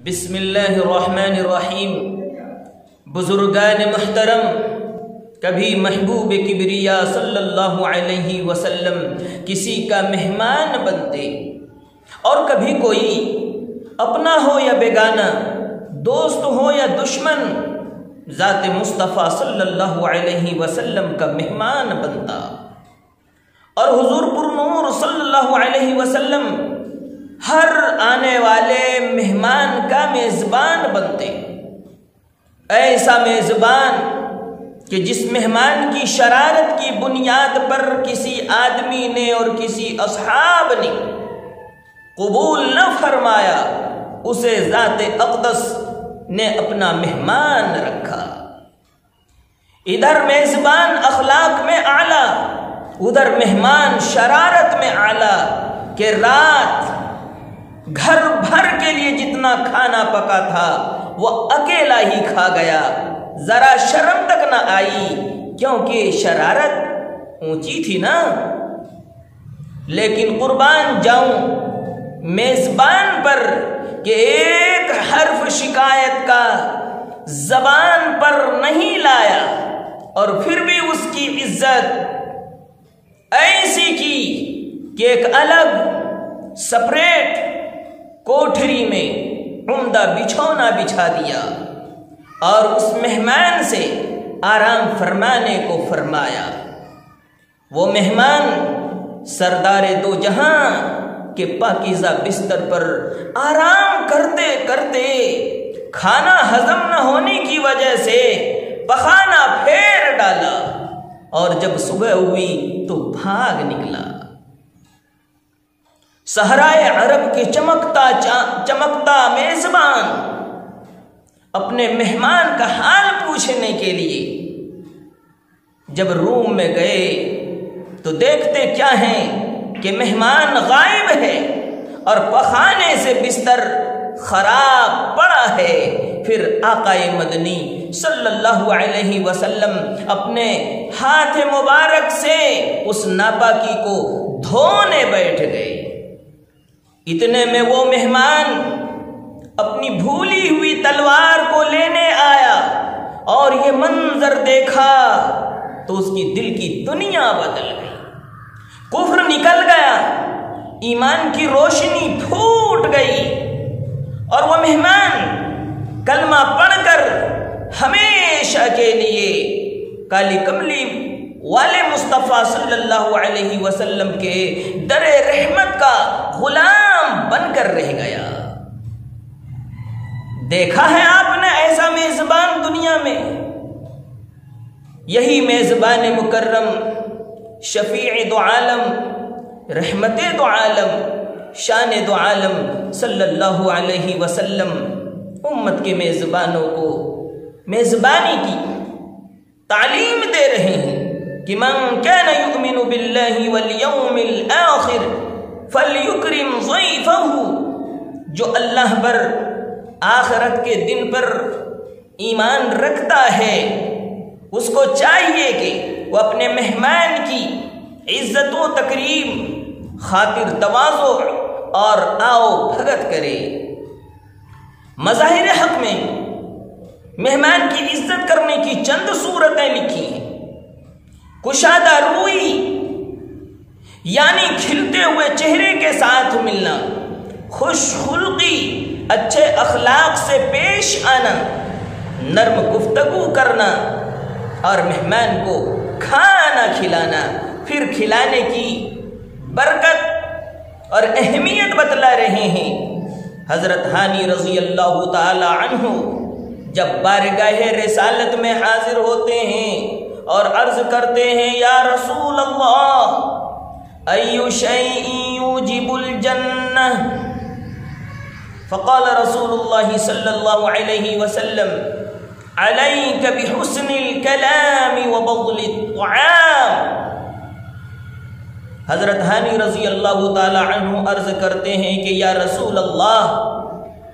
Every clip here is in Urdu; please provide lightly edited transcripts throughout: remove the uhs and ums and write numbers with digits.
بسم اللہ الرحمن الرحیم۔ بزرگان محترم، کبھی محبوب کبریا صلی اللہ علیہ وسلم کسی کا مہمان بنتے، اور کبھی کوئی اپنا ہو یا بیگانہ، دوست ہو یا دشمن، ذات مصطفیٰ صلی اللہ علیہ وسلم کا مہمان بنتا، اور حضور پر نور صلی اللہ علیہ وسلم ہر آنے والے مہمان کا میزبان بنتے۔ ایسا میزبان کہ جس مہمان کی شرارت کی بنیاد پر کسی آدمی نے اور کسی اصحاب نے قبول نہ فرمایا، اسے ذات اقدس نے اپنا مہمان رکھا۔ ادھر میزبان اخلاق میں اعلیٰ، ادھر مہمان شرارت میں اعلیٰ، کہ رات گھر بھر کے لیے جتنا کھانا پکا تھا وہ اکیلا ہی کھا گیا، ذرا شرم تک نہ آئی، کیونکہ شرارت اونچی تھی نا۔ لیکن قربان جاؤں میزبان پر کہ ایک حرف شکایت کا زبان پر نہیں لایا، اور پھر بھی اس کی عزت ایسی کی کہ ایک الگ سپریٹ کوٹھری میں عمدہ بچھونا بچھا دیا، اور اس مہمان سے آرام فرمانے کو فرمایا۔ وہ مہمان سردار دو جہاں کے پاکیزہ بستر پر آرام کرتے کرتے کھانا ہضم نہ ہونے کی وجہ سے پخانہ پھیر ڈالا، اور جب صبح ہوئی تو بھاگ نکلا۔ صحرائے عرب کے چمکتا میزبان اپنے مہمان کا حال پوچھنے کے لیے جب روم میں گئے تو دیکھتے کیا ہیں کہ مہمان غائب ہے اور پخانے سے بستر خراب پڑا ہے۔ پھر آقائے مدنی صلی اللہ علیہ وسلم اپنے ہاتھ مبارک سے اس ناپاکی کو دھونے بیٹھ گئے۔ اتنے میں وہ مہمان اپنی بھولی ہوئی تلوار کو لینے آیا، اور یہ منظر دیکھا تو اس کی دل کی دنیا بدل گئی، کفر نکل گیا، ایمان کی روشنی پھوٹ گئی، اور وہ مہمان کلمہ پڑھ کر ہمیشہ کے لیے کالی کملی والے مصطفیٰ صلی اللہ علیہ وسلم کے در رحمت کا غلام بن کر رہ گیا۔ دیکھا ہے آپ نے ایسا میزبان دنیا میں؟ یہی میزبان مکرم، شفیع دو عالم، رحمت دو عالم، شان دو عالم صلی اللہ علیہ وسلم امت کے میزبانوں کو میزبانی کی تعلیم دے رہے ہیں کہ من کان یؤمن باللہ والیوم الآخر فلیکرم ضیفہ۔ جو اللہ پر، آخرت کے دن پر ایمان رکھتا ہے، اس کو چاہیے کہ وہ اپنے مہمان کی عزت و تکریم، خاطر تواضع اور آؤ بھگت کرے۔ مظاہر حق میں مہمان کی عزت کرنے کی چند صورتیں لکھی ہیں۔ کشادہ روئی یعنی کھلتے ہوئے چہرے کے ساتھ ملنا، خوش خلقی، اچھے اخلاق سے پیش آنا، نرم گفتگو کرنا، اور مہمان کو کھانا کھلانا۔ پھر کھلانے کی برکت اور اہمیت بتلا رہے ہیں۔ حضرت ہانی رضی اللہ تعالی عنہ جب بارگاہ رسالت میں حاضر ہوتے ہیں اور عرض کرتے ہیں، یا رسول اللہ ای شیء یوجب الجنہ، فقال رسول اللہ صلی اللہ علیہ وسلم علیک بحسن الکلام وبذل الطعام۔ حضرت ہانی رضی اللہ تعالی عنہ عرض کرتے ہیں کہ یا رسول اللہ،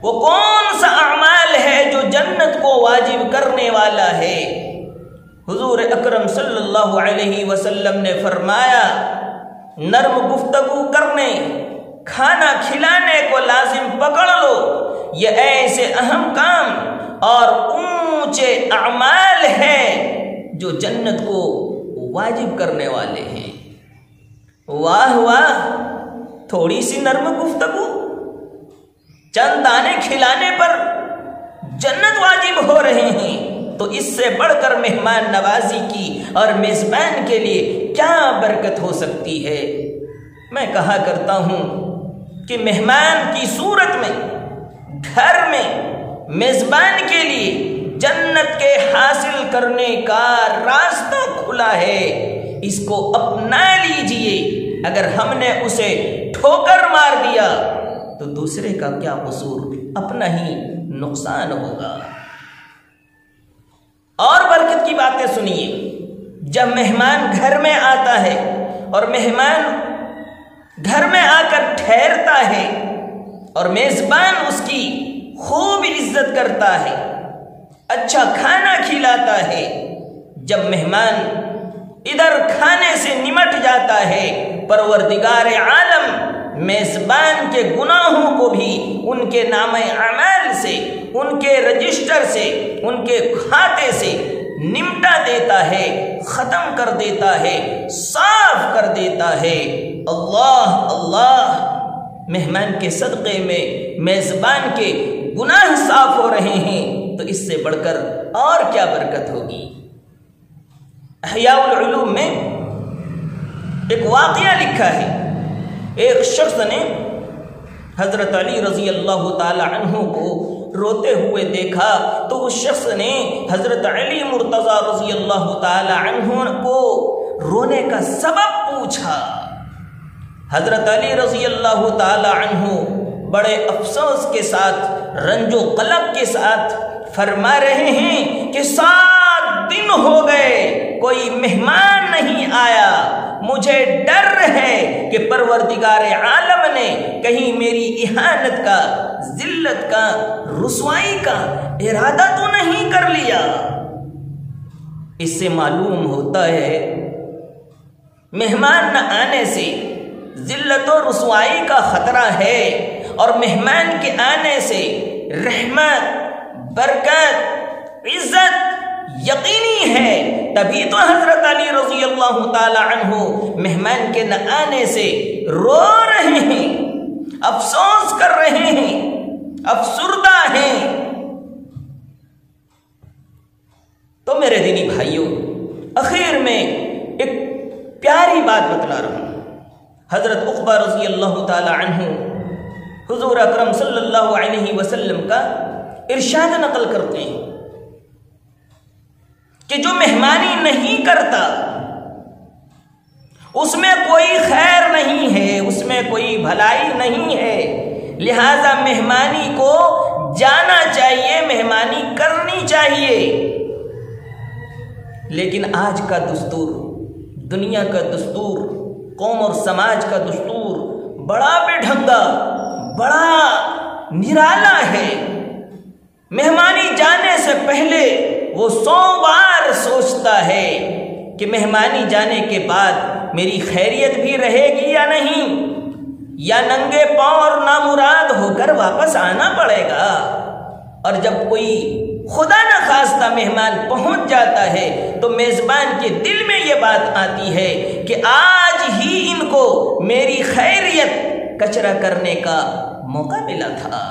وہ کون سا اعمال ہے جو جنت کو واجب کرنے والا ہے؟ حضور اکرم صلی اللہ علیہ وسلم نے فرمایا، نرم گفتگو کرنے، کھانا کھلانے کو لازم پکڑ لو، یہ ایسے اہم کام اور اونچے اعمال ہیں جو جنت کو واجب کرنے والے ہیں۔ واہ واہ، تھوڑی سی نرم گفتگو، چند دانے کھلانے پر جنت واجب ہو رہے ہیں، تو اس سے بڑھ کر مہمان نوازی کی اور میزبان کے لیے کیا برکت ہو سکتی ہے۔ میں کہا کرتا ہوں کہ مہمان کی صورت میں گھر میں میزبان کے لیے جنت کے حاصل کرنے کا راستہ کھلا ہے، اس کو اپنا لیجئے۔ اگر ہم نے اسے ٹھوکر مار دیا تو دوسرے کا کیا قصور، اپنا ہی نقصان ہوگا۔ اور برکت کی باتیں سنیے، جب مہمان گھر میں آتا ہے اور مہمان گھر میں آ کر ٹھہرتا ہے اور میزبان اس کی خوب عزت کرتا ہے، اچھا کھانا کھلاتا ہے، جب مہمان ادھر کھانے سے نمٹ جاتا ہے، پروردگار عالم میزبان کے گناہوں کو بھی ان کے نام اعمال سے، ان کے رجسٹر سے، ان کے کھاتے سے نمٹا دیتا ہے، ختم کر دیتا ہے، صاف کر دیتا ہے۔ اللہ اللہ، مہمان کے صدقے میں میزبان کے گناہ صاف ہو رہے ہیں، تو اس سے بڑھ کر اور کیا برکت ہوگی۔ احیاء العلوم میں ایک واقعہ لکھا ہے، ایک شخص نے حضرت علی رضی اللہ تعالی عنہ کو روتے ہوئے دیکھا، تو اس شخص نے حضرت علی مرتضی رضی اللہ تعالی عنہ کو رونے کا سبب پوچھا۔ حضرت علی رضی اللہ تعالی عنہ بڑے افسوس کے ساتھ، رنج و قلق کے ساتھ فرما رہے ہیں کہ 7 دن ہو گئے کوئی مہمان نہیں آیا، مجھے ڈر ہے کہ پروردگار عالم نے کہیں میری اہانت کا، ذلت کا، رسوائی کا ارادہ تو نہیں کر لیا۔ اس سے معلوم ہوتا ہے مہمان نہ آنے سے ذلت و رسوائی کا خطرہ ہے، اور مہمان کے آنے سے رحمت، برکت، عزت یقینی ہے۔ تبھی تو حضرت علی رضی اللہ تعالی عنہ مہمان کے نہ آنے سے رو رہے ہیں، افسوس کر رہے ہیں، افسردہ ہیں۔ تو میرے دینی بھائیوں، اخیر میں ایک پیاری بات بتلا رہا ہوں۔ حضرت عقبہ رضی اللہ تعالی عنہ حضور اکرم صلی اللہ علیہ وسلم کا ارشاد نقل کرتے ہیں کہ جو مہمانی نہیں کرتا اس میں کوئی خیر نہیں ہے، اس میں کوئی بھلائی نہیں ہے، لہذا مہمانی کو جانا چاہیے، مہمانی کرنی چاہیے۔ لیکن آج کا دستور، دنیا کا دستور، قوم اور سماج کا دستور بڑا بے ڈھنگا، بڑا نرالا ہے۔ مہمانی جانے سے پہلے وہ 100 بار سوچتا ہے کہ مہمانی جانے کے بعد میری خیریت بھی رہے گی یا نہیں، یا ننگے پاؤں اور نامراد ہو کر واپس آنا پڑے گا۔ اور جب کوئی خدا نخواستہ مہمان پہنچ جاتا ہے تو میزبان کے دل میں یہ بات آتی ہے کہ آج ہی ان کو میری خیریت کچرا کرنے کا موقع ملا تھا۔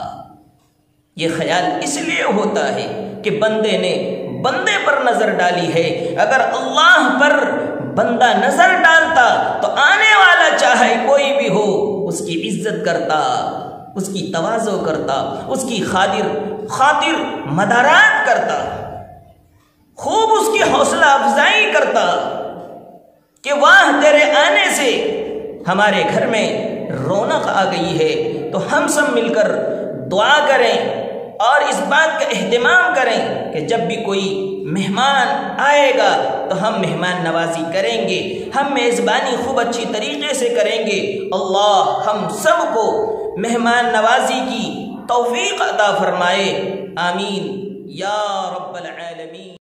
یہ خیال اس لیے ہوتا ہے کہ بندے نے بندے پر نظر ڈالی ہے۔ اگر اللہ پر بندہ نظر ڈالتا تو آنے والا چاہے کوئی بھی ہو اس کی عزت کرتا، اس کی تواضع کرتا، اس کی خاطر مدارات کرتا، خوب اس کی حوصلہ افزائی کرتا کہ واہ تیرے آنے سے ہمارے گھر میں رونق آ گئی ہے۔ تو ہم سب مل کر دعا کریں اور اس بات کا اہتمام کریں کہ جب بھی کوئی مہمان آئے گا تو ہم مہمان نوازی کریں گے، ہم میزبانی خوب اچھی طریقے سے کریں گے۔ اللہ ہم سب کو مہمان نوازی کی توفیق عطا فرمائے، آمین یا رب العالمین۔